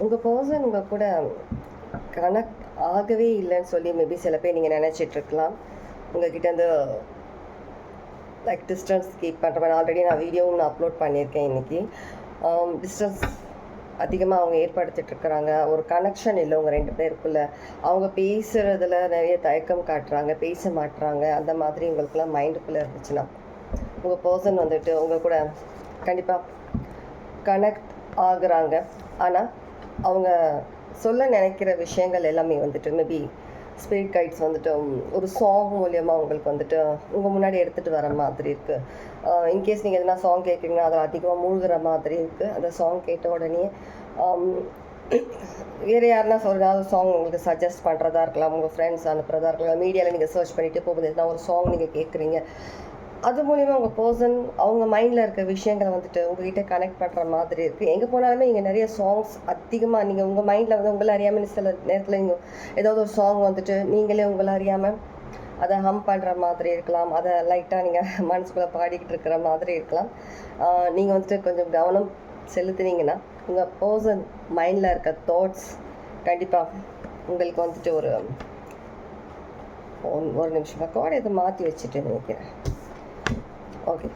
உங்கள் பர்சன் உங்கள் கூட கனெக்ட் ஆகவே இல்லைன்னு சொல்லி மேபி சில பேர் நீங்கள் நினச்சிட்ருக்கலாம். உங்கள்கிட்ட வந்து லைக் டிஸ்டன்ஸ் கீப் பண்ணுறேன். ஆல்ரெடி நான் வீடியோவும் நான் அப்லோட் பண்ணியிருக்கேன் இன்றைக்கி. டிஸ்டன்ஸ் அதிகமாக அவங்க ஏற்படுத்திகிட்ருக்குறாங்க. ஒரு கனெக்ஷன் இல்லை உங்கள் 2 பேருக்குள்ளே. அவங்க பேசுகிறதுல நிறைய தயக்கம் காட்டுறாங்க, பேச மாட்டுறாங்க. அந்த மாதிரி உங்களுக்குலாம் மைண்டுக்குள்ளே இருந்துச்சுன்னா உங்கள் பர்சன் வந்துட்டு உங்கள் கூட கண்டிப்பாக கனெக்ட் ஆகுறாங்க. ஆனால் அவங்க சொல்ல நினைக்கிற விஷயங்கள் எல்லாமே வந்துட்டு மேபி ஸ்பிரிட் கைட்ஸ் வந்துட்டு ஒரு சாங் மூலியமாக உங்களுக்கு வந்துட்டு உங்கள் முன்னாடி எடுத்துகிட்டு வர மாதிரி இருக்குது. இன்கேஸ் நீங்கள் எதனா சாங் கேட்குறீங்கன்னா அதில் அதிகமாக மூழ்கிற மாதிரி இருக்குது. அந்த சாங் கேட்ட உடனே வேறு யாருன்னா சொல்கிறாங்க சாங் உங்களுக்கு சஜஸ்ட் பண்ணுறதா இருக்கலாம், உங்கள் ஃப்ரெண்ட்ஸ் அனுப்புகிறதா இருக்கலாம், மீடியாவில் நீங்கள் சர்ச் பண்ணிவிட்டு போகும்போது எதனா ஒரு சாங் நீங்கள் கேட்குறீங்க. அது மூலிமா உங்கள் பர்சன் அவங்க மைண்டில் இருக்க விஷயங்களை வந்துட்டு உங்கள்கிட்ட கனெக்ட் பண்ணுற மாதிரி இருக்குது. எங்கே போனாலுமே நீங்கள் நிறைய சாங்ஸ் அதிகமாக நீங்கள் உங்கள் மைண்டில் வந்து உங்களை அறியாமல் சில நேரத்தில் நீங்கள் ஏதாவது ஒரு சாங் வந்துட்டு நீங்களே உங்களை அறியாமல் அதை ஹம் பண்ணுற மாதிரி இருக்கலாம், அதை லைட்டாக நீங்கள் மனசுக்குள்ளே பாடிக்கிட்டு இருக்கிற மாதிரி இருக்கலாம். நீங்கள் வந்துட்டு கொஞ்சம் கவனம் செலுத்துனீங்கன்னா உங்கள் பர்சன் மைண்டில் இருக்க தாட்ஸ் கண்டிப்பாக உங்களுக்கு வந்துட்டு ஒரு நிமிஷம் ரெக்கார்டு இதை மாற்றி வச்சுட்டு நினைக்கிறேன். ஓகே,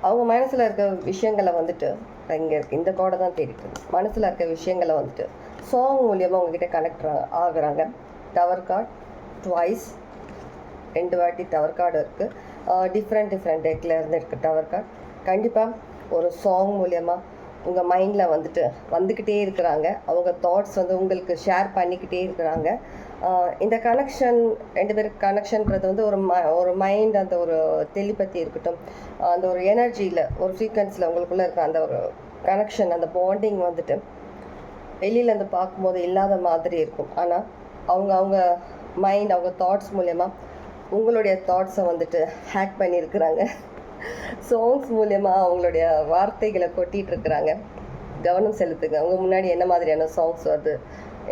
அவங்க மனசில் இருக்க விஷயங்களை வந்துட்டு இங்கே இருக்குது, இந்த கார்டை தான் தேடிட்டு மனசில் இருக்க விஷயங்களை வந்துட்டு சாங் மூலியமாக உங்ககிட்ட கனெக்ட் ஆகுறாங்க. டவர் கார்டு ட்வைஸ் 2 வாட்டி டவர் கார்டு இருக்குது. டிஃப்ரெண்ட் டெக்கில் இருந்து இருக்குது டவர் கார்டு. கண்டிப்பாக ஒரு சாங் மூலியமாக உங்கள் மைண்டில் வந்துட்டு வந்துக்கிட்டே இருக்கிறாங்க. அவங்க தாட்ஸ் வந்து உங்களுக்கு ஷேர் பண்ணிக்கிட்டே இருக்கிறாங்க. இந்த கனெக்ஷன் 2 பேருக்கு கனெக்ஷன்றது வந்து ஒரு மைண்ட், அந்த ஒரு டெலிபதி இருக்கட்டும், அந்த ஒரு எனர்ஜியில் ஒரு ஃப்ரீக்வன்சியில் உங்களுக்குள்ளே இருக்கிற அந்த ஒரு கனெக்ஷன், அந்த பாண்டிங் வந்துட்டு வெளியிலேருந்து பார்க்கும்போது இல்லாத மாதிரி இருக்கும். ஆனால் அவங்க மைண்ட், அவங்க தாட்ஸ் மூலயமா உங்களுடைய தாட்ஸை வந்துட்டு ஹேக் பண்ணியிருக்கிறாங்க. சாங்ஸ் மூலயமா அவங்களுடைய வார்த்தைகளை கொட்டிகிட்ருக்குறாங்க. கவனம் செலுத்துங்க. அவங்க முன்னாடி என்ன மாதிரியான சாங்ஸ் வருது,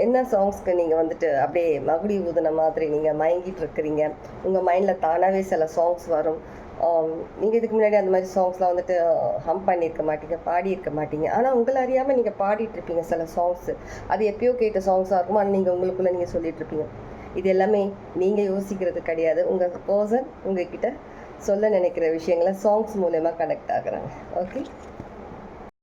என்ன சாங்ஸ்க்கு நீங்கள் வந்துட்டு அப்படியே மகுடி ஊதுன மாதிரி நீங்கள் மயங்கிட்டு இருக்கிறீங்க. உங்கள் மைண்டில் தானாகவே சில சாங்ஸ் வரும். நீங்கள் இதுக்கு முன்னாடி அந்த மாதிரி சாங்ஸ்லாம் வந்துட்டு ஹம் பண்ணியிருக்க மாட்டீங்க, பாடியிருக்க மாட்டீங்க. ஆனால் உங்களை அறியாமல் நீங்கள் பாடிட்டுருப்பீங்க சில சாங்ஸு. அது எப்பயோ கேட்ட சாங்ஸாக இருக்கும், ஆனால் நீங்கள் உங்களுக்குள்ளே நீங்கள் சொல்லிகிட்ருப்பீங்க. இது எல்லாமே நீங்கள் யோசிக்கிறது கிடையாது. உங்கள் பர்சன் உங்கள்கிட்ட சொல்ல நினைக்கிற விஷயங்களை சாங்ஸ் மூலமாக கனெக்ட் ஆகுறாங்க. ஓகே.